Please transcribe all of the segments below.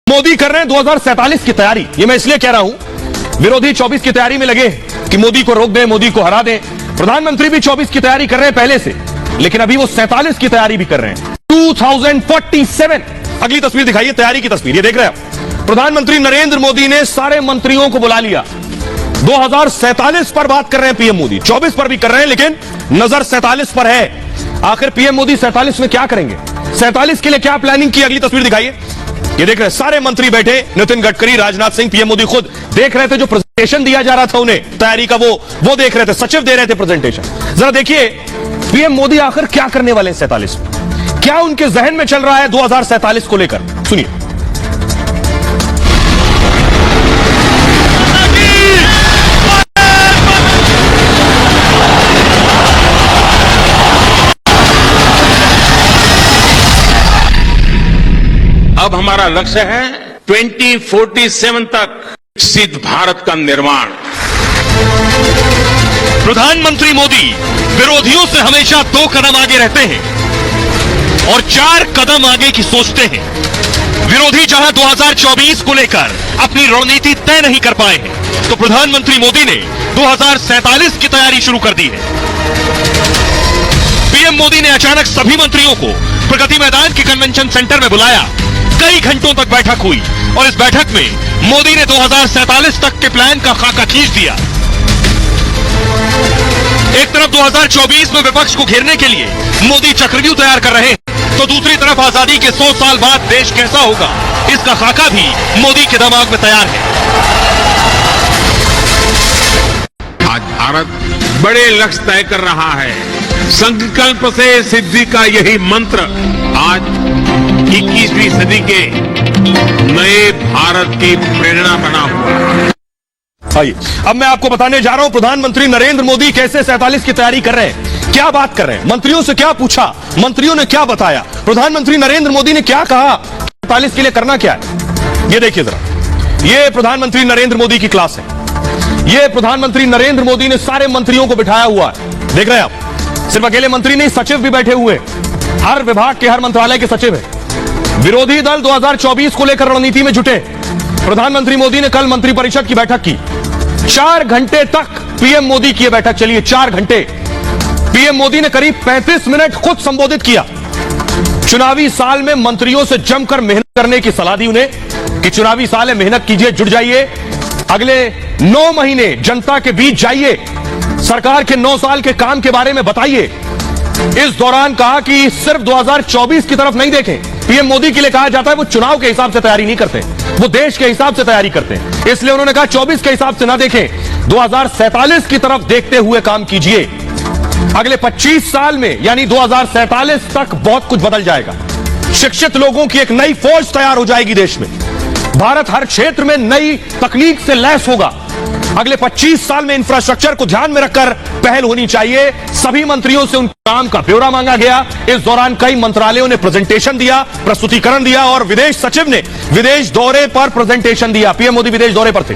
मोदी कर रहे हैं 2047 की तैयारी। ये मैं इसलिए कह रहा हूं, विरोधी 24 की तैयारी में लगे कि मोदी को रोक दें, मोदी को हरा दें। प्रधानमंत्री भी 24 की तैयारी कर रहे हैं पहले से, लेकिन अभी वो 47 की तैयारी भी कर रहे हैं। 2047 अगली तस्वीर दिखाइए, तैयारी की तस्वीर, ये देख रहे हैं आप। प्रधानमंत्री नरेंद्र मोदी ने सारे मंत्रियों को बुला लिया। 2047 पर बात कर रहे हैं पीएम मोदी, 24 पर भी कर रहे हैं, लेकिन नजर 47 पर है। आखिर पीएम मोदी 47 में क्या करेंगे, 47 के लिए क्या प्लानिंग की, अगली तस्वीर दिखाइए। ये देख रहे हैं सारे मंत्री बैठे, नितिन गडकरी, राजनाथ सिंह, पीएम मोदी खुद देख रहे थे। जो प्रेजेंटेशन दिया जा रहा था उन्हें तैयारी का, वो देख रहे थे, सचिव दे रहे थे प्रेजेंटेशन। जरा देखिए पीएम मोदी आखिर क्या करने वाले हैं 47 में, क्या उनके जहन में चल रहा है 2047 को लेकर, सुनिए। अब हमारा लक्ष्य है 2047 तक विकसित भारत का निर्माण। प्रधानमंत्री मोदी विरोधियों से हमेशा 2 कदम आगे रहते हैं और 4 कदम आगे की सोचते हैं। विरोधी जहां 2024 को लेकर अपनी रणनीति तय नहीं कर पाए हैं, तो प्रधानमंत्री मोदी ने 2047 की तैयारी शुरू कर दी है। पीएम मोदी ने अचानक सभी मंत्रियों को प्रगति मैदान के कन्वेंशन सेंटर में बुलाया। कई घंटों तक बैठक हुई और इस बैठक में मोदी ने 2047 तक के प्लान का खाका खींच दिया। एक तरफ 2024 में विपक्ष को घेरने के लिए मोदी चक्रव्यूह तैयार कर रहे हैं, तो दूसरी तरफ आजादी के 100 साल बाद देश कैसा होगा, इसका खाका भी मोदी के दिमाग में तैयार है। आज भारत बड़े लक्ष्य तय कर रहा है। संकल्प से सिद्धि का यही मंत्र आज 21वीं सदी के नए भारत की प्रेरणा बना हुआ है। आइए अब मैं आपको बताने जा रहा हूं प्रधानमंत्री नरेंद्र मोदी कैसे 47 की तैयारी कर रहे हैं, क्या बात कर रहे हैं, मंत्रियों से क्या पूछा, मंत्रियों ने क्या बताया, प्रधानमंत्री नरेंद्र मोदी ने क्या कहा, 47 के लिए करना क्या है। ये देखिए जरा, ये प्रधानमंत्री नरेंद्र मोदी की क्लास है। ये प्रधानमंत्री नरेंद्र मोदी ने सारे मंत्रियों को बिठाया हुआ है, देख रहे हैं आप। सिर्फ अकेले मंत्री नहीं, सचिव भी बैठे हुए, हर विभाग के, हर मंत्रालय के सचिव है। विरोधी दल 2024 को लेकर रणनीति में जुटे। प्रधानमंत्री मोदी ने कल मंत्रिपरिषद की बैठक की। 4 घंटे तक पीएम मोदी की यह बैठक चली है, 4 घंटे। पीएम मोदी ने करीब 35 मिनट खुद संबोधित किया। चुनावी साल में मंत्रियों से जमकर मेहनत करने की सलाह दी उन्हें कि चुनावी साल में मेहनत कीजिए, जुट जाइए, अगले 9 महीने जनता के बीच जाइए, सरकार के 9 साल के काम के बारे में बताइए। इस दौरान कहा कि सिर्फ 2024 की तरफ नहीं देखें। पीएम मोदी के लिए कहा जाता है वो चुनाव के हिसाब से तैयारी नहीं करते, वो देश के हिसाब से तैयारी करते हैं। इसलिए उन्होंने कहा 24 के हिसाब से ना देखें, 2047 की तरफ देखते हुए काम कीजिए। अगले 25 साल में यानी 2047 तक बहुत कुछ बदल जाएगा। शिक्षित लोगों की एक नई फौज तैयार हो जाएगी देश में। भारत हर क्षेत्र में नई तकनीक से लैस होगा। अगले 25 साल में इंफ्रास्ट्रक्चर को ध्यान में रखकर पहल होनी चाहिए। सभी मंत्रियों से उनके काम का ब्यौरा मांगा गया। इस दौरान कई मंत्रालयों ने प्रेजेंटेशन दिया, प्रस्तुतिकरण दिया, और विदेश सचिव ने विदेश दौरे पर प्रेजेंटेशन दिया। पीएम मोदी विदेश दौरे पर थे।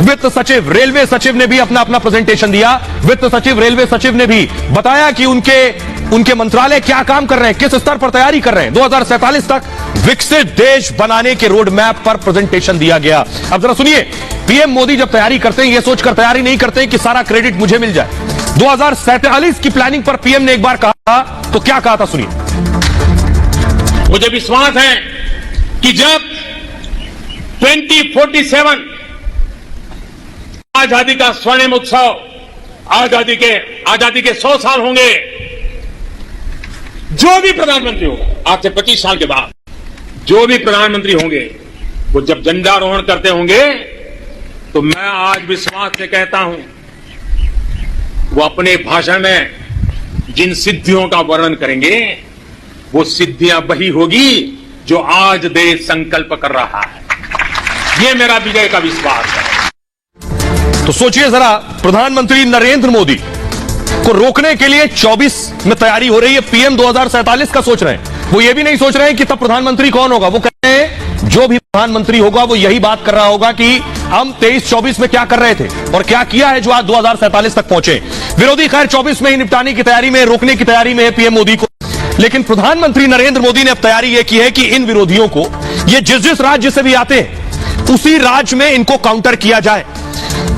वित्त सचिव, रेलवे सचिव ने भी अपना अपना प्रेजेंटेशन दिया। वित्त सचिव, रेलवे सचिव ने भी बताया कि उनके मंत्रालय क्या काम कर रहे हैं, किस स्तर पर तैयारी कर रहे हैं। 2047 तक विकसित देश बनाने के रोड मैप पर प्रेजेंटेशन दिया गया। अब जरा सुनिए, पीएम मोदी जब तैयारी करते हैं, यह सोचकर तैयारी नहीं करते कि सारा क्रेडिट मुझे मिल जाए। 2047 की प्लानिंग पर पीएम ने एक बार कहा, तो क्या कहा था सुनिए। मुझे विश्वास है कि जब 2047 आजादी का स्वर्णिम उत्सव, आजादी के 100 साल होंगे, जो भी प्रधानमंत्री होगा आज से 25 साल के बाद, जो भी प्रधानमंत्री होंगे, वो जब झंडारोहण करते होंगे, तो मैं आज विश्वास से कहता हूं, वो अपने भाषण में जिन सिद्धियों का वर्णन करेंगे, वो सिद्धियां वही होगी जो आज देश संकल्प कर रहा है। ये मेरा विजय का विश्वास है। तो सोचिए जरा, प्रधानमंत्री नरेंद्र मोदी को रोकने के लिए 24 में तैयारी हो रही है, पीएम 2047 का सोच रहे हैं। वो ये भी नहीं सोच रहे हैं कि तब प्रधानमंत्री कौन होगा। वो कह रहे हैं जो भी प्रधानमंत्री होगा वो यही बात कर रहा होगा कि हम 23-24 में क्या कर रहे थे और क्या किया है जो आज 2047 तक पहुंचे। विरोधी खैर 24 में ही निपटाने की तैयारी में, रोकने की तैयारी में है पीएम मोदी को। लेकिन प्रधानमंत्री नरेंद्र मोदी ने अब तैयारी यह की है कि इन विरोधियों को, ये जिस जिस राज्य से भी आते हैं, उसी राज्य में इनको काउंटर किया जाए।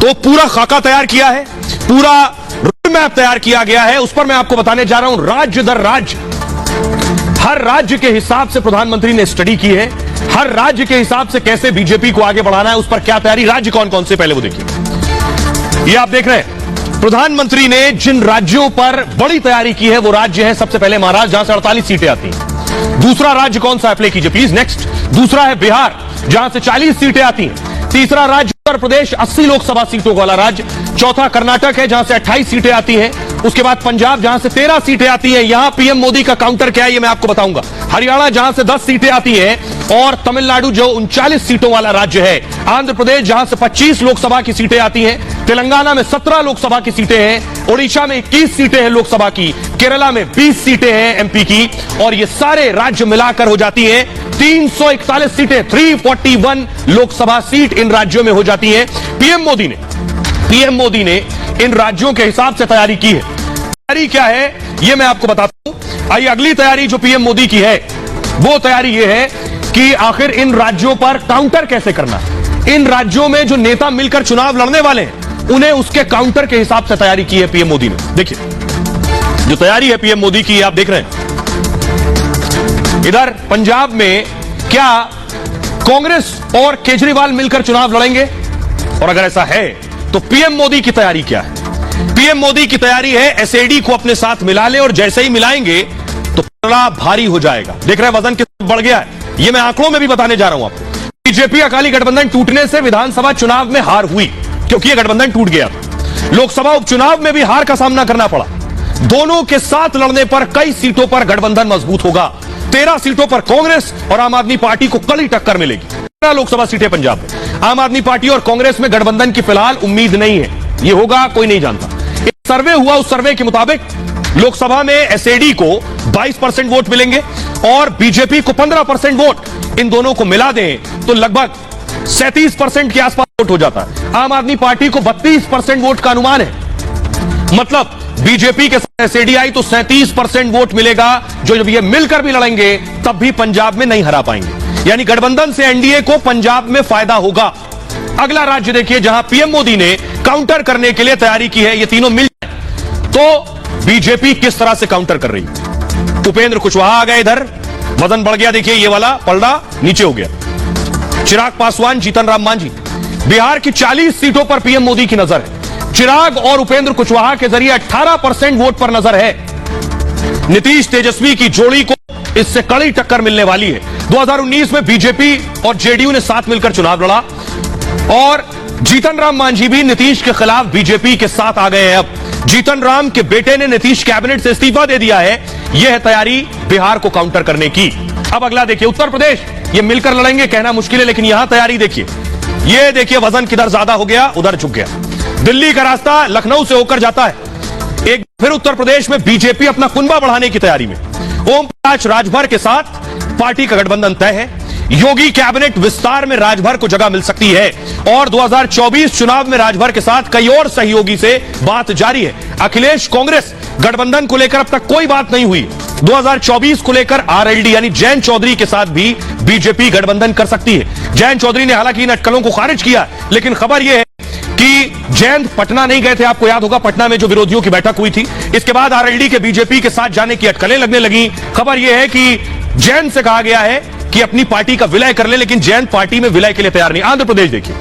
तो पूरा खाका तैयार किया है, पूरा रोड मैप तैयार किया गया है। उस पर मैं आपको बताने जा रहा हूं, राज्य दर राज्य, हर राज्य के हिसाब से प्रधानमंत्री ने स्टडी की है। हर राज्य के हिसाब से कैसे बीजेपी को आगे बढ़ाना है, उस पर क्या तैयारी, राज्य कौन कौन से, पहले वो देखिए। ये आप देख रहे हैं प्रधानमंत्री ने जिन राज्यों पर बड़ी तैयारी की है वो राज्य है, सबसे पहले महाराष्ट्र, जहां से 48 सीटें आती हैं। दूसरा राज्य कौन सा है, प्ले कीजिए प्लीज, नेक्स्ट। दूसरा है बिहार, जहां से 40 सीटें आती हैं। तीसरा राज्य उत्तर प्रदेश, 80 लोकसभा सीटों वाला राज्य। चौथा कर्नाटक है, जहां से 28 सीटें आती हैं। उसके बाद पंजाब, जहां से 13 सीटें आती हैं। यहां पीएम मोदी का काउंटर क्या है ये मैं आपको बताऊंगा। हरियाणा, जहां से 10 सीटें आती हैं, और तमिलनाडु जो 39 सीटों वाला राज्य है। आंध्र प्रदेश, जहां से 25 लोकसभा की सीटें आती हैं। तेलंगाना में 17 लोकसभा की सीटें हैं। ओडिशा में 21 सीटें हैं लोकसभा की। केरला में 20 सीटें हैं एमपी की। और ये सारे राज्य मिलाकर हो जाती हैं 341 सीटें, 341 लोकसभा सीट इन राज्यों में हो जाती हैं। पीएम मोदी ने इन राज्यों के हिसाब से तैयारी की है। तैयारी क्या है ये मैं आपको बताता हूं। आइए, अगली तैयारी जो पीएम मोदी की है वो तैयारी ये है कि आखिर इन राज्यों पर काउंटर कैसे करना है। इन राज्यों में जो नेता मिलकर चुनाव लड़ने वाले हैं, उन्हें उसके काउंटर के हिसाब से तैयारी की है पीएम मोदी ने। देखिए जो तैयारी है पीएम मोदी की, आप देख रहे हैं। इधर पंजाब में क्या कांग्रेस और केजरीवाल मिलकर चुनाव लड़ेंगे, और अगर ऐसा है तो पीएम मोदी की तैयारी क्या है। पीएम मोदी की तैयारी है एसएडी को अपने साथ मिला ले, और जैसे ही मिलाएंगे तो बड़ा भारी हो जाएगा। देख रहे हैं वजन कितना बढ़ गया है, ये मैं आंकड़ों में भी बताने जा रहा हूं आपको। बीजेपी अकाली गठबंधन टूटने से विधानसभा चुनाव में हार हुई, क्योंकि यह गठबंधन टूट गया था। लोकसभा उपचुनाव में भी हार का सामना करना पड़ा। दोनों के साथ लड़ने पर कई सीटों पर गठबंधन मजबूत होगा। 13 सीटों पर कांग्रेस और आम आदमी पार्टी को कड़ी टक्कर मिलेगी। 13 लोकसभा सीटें पंजाब में। आम आदमी पार्टी और कांग्रेस में गठबंधन की फिलहाल उम्मीद नहीं है। ये होगा कोई नहीं जानता। एक सर्वे हुआ, उस सर्वे के मुताबिक लोकसभा में एसएडी को 22% वोट मिलेंगे और बीजेपी को 15% वोट। इन दोनों को मिला दें तो लगभग 37% के आसपास वोट हो जाता है। आम आदमी पार्टी को 32% वोट का अनुमान है। मतलब बीजेपी के साथ एसएडी आई तो 37% वोट मिलेगा, जो जब ये मिलकर भी लड़ेंगे तब भी पंजाब में नहीं हरा पाएंगे। यानी गठबंधन से एनडीए को पंजाब में फायदा होगा। अगला राज्य देखिए जहां पीएम मोदी ने काउंटर करने के लिए तैयारी की है। ये तीनों मिल जाए तो बीजेपी किस तरह से काउंटर कर रही है। उपेंद्र कुशवाहा आ गए, इधर वजन बढ़ गया, देखिए ये वाला पलड़ा नीचे हो गया। चिराग पासवान, जीतन राम मांझी। बिहार की 40 सीटों पर पीएम मोदी की नजर है। चिराग और उपेंद्र कुशवाहा के जरिए 18% वोट पर नजर है। नीतीश तेजस्वी की जोड़ी को इससे कड़ी टक्कर मिलने वाली है। 2019 में बीजेपी और जेडीयू ने साथ मिलकर चुनाव लड़ा और जीतन राम मांझी भी नीतीश के खिलाफ बीजेपी के साथ आ गए हैं। अब जीतन राम के बेटे ने नीतीश कैबिनेट से इस्तीफा दे दिया है। यह है तैयारी बिहार को काउंटर करने की। अब अगला देखिए उत्तर प्रदेश। ये मिलकर लड़ेंगे कहना मुश्किल है, लेकिन यहां तैयारी देखिए। ये देखिए वजन किधर ज्यादा हो गया, उधर झुक गया। दिल्ली का रास्ता लखनऊ से होकर जाता है। एक फिर उत्तर प्रदेश में बीजेपी अपना कुनबा बढ़ाने की तैयारी में। ओम प्रकाश राजभर के साथ पार्टी का गठबंधन तय है। योगी कैबिनेट विस्तार में राजभर को जगह मिल सकती है और 2024 चुनाव में राजभर के साथ कई और सहयोगी से बात जारी है। अखिलेश कांग्रेस गठबंधन को लेकर अब तक कोई बात नहीं हुई। 2024 को लेकर आरएलडी यानी जयंत चौधरी के साथ भी बीजेपी गठबंधन कर सकती है। जयंत चौधरी ने हालांकि इन अटकलों को खारिज किया, लेकिन खबर यह है कि जयंत पटना नहीं गए थे। आपको याद होगा पटना में जो विरोधियों की बैठक हुई थी, इसके बाद आरएलडी के बीजेपी के साथ जाने की अटकलें लगने लगी। खबर यह है कि जयंत से कहा गया है कि अपनी पार्टी का विलय कर ले, लेकिन जयंत पार्टी में विलय के लिए तैयार नहीं। आंध्र प्रदेश देखिए,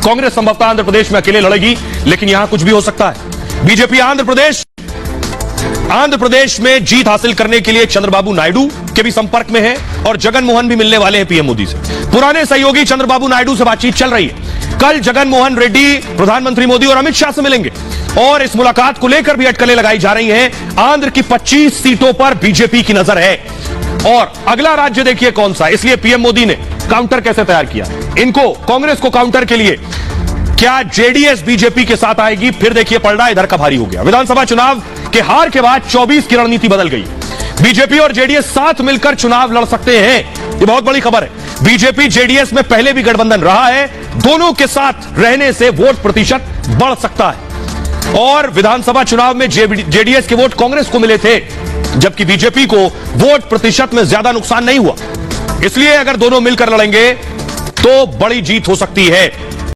कांग्रेस संभवतः आंध्र प्रदेश में अकेले लड़ेगी, लेकिन यहां कुछ भी हो सकता है। बीजेपी आंध्र प्रदेश में जीत हासिल करने के लिए चंद्रबाबू नायडू के भी संपर्क में है और जगन मोहन भी मिलने वाले हैं पीएम मोदी से। पुराने सहयोगी चंद्रबाबू नायडू से बातचीत चल रही है। कल जगन मोहन रेड्डी प्रधानमंत्री मोदी और अमित शाह से मिलेंगे और इस मुलाकात को लेकर भी अटकलें लगाई जा रही हैं। आंध्र की 25 सीटों पर बीजेपी की नजर है। और अगला राज्य देखिए कौन सा, इसलिए पीएम मोदी ने काउंटर कैसे तैयार किया इनको, कांग्रेस को काउंटर के लिए। क्या जेडीएस बीजेपी के साथ आएगी? फिर देखिए पलड़ा इधर का भारी हो गया। विधानसभा चुनाव के हार के बाद 24 की रणनीति बदल गई। बीजेपी और जेडीएस साथ मिलकर चुनाव लड़ सकते हैं, ये बहुत बड़ी खबर है। बीजेपी जेडीएस में पहले भी गठबंधन रहा है, दोनों के साथ रहने से वोट प्रतिशत बढ़ सकता है। और विधानसभा चुनाव में जेडीएस के वोट कांग्रेस को मिले थे, जबकि बीजेपी को वोट प्रतिशत में ज्यादा नुकसान नहीं हुआ। इसलिए अगर दोनों मिलकर लड़ेंगे तो बड़ी जीत हो सकती है।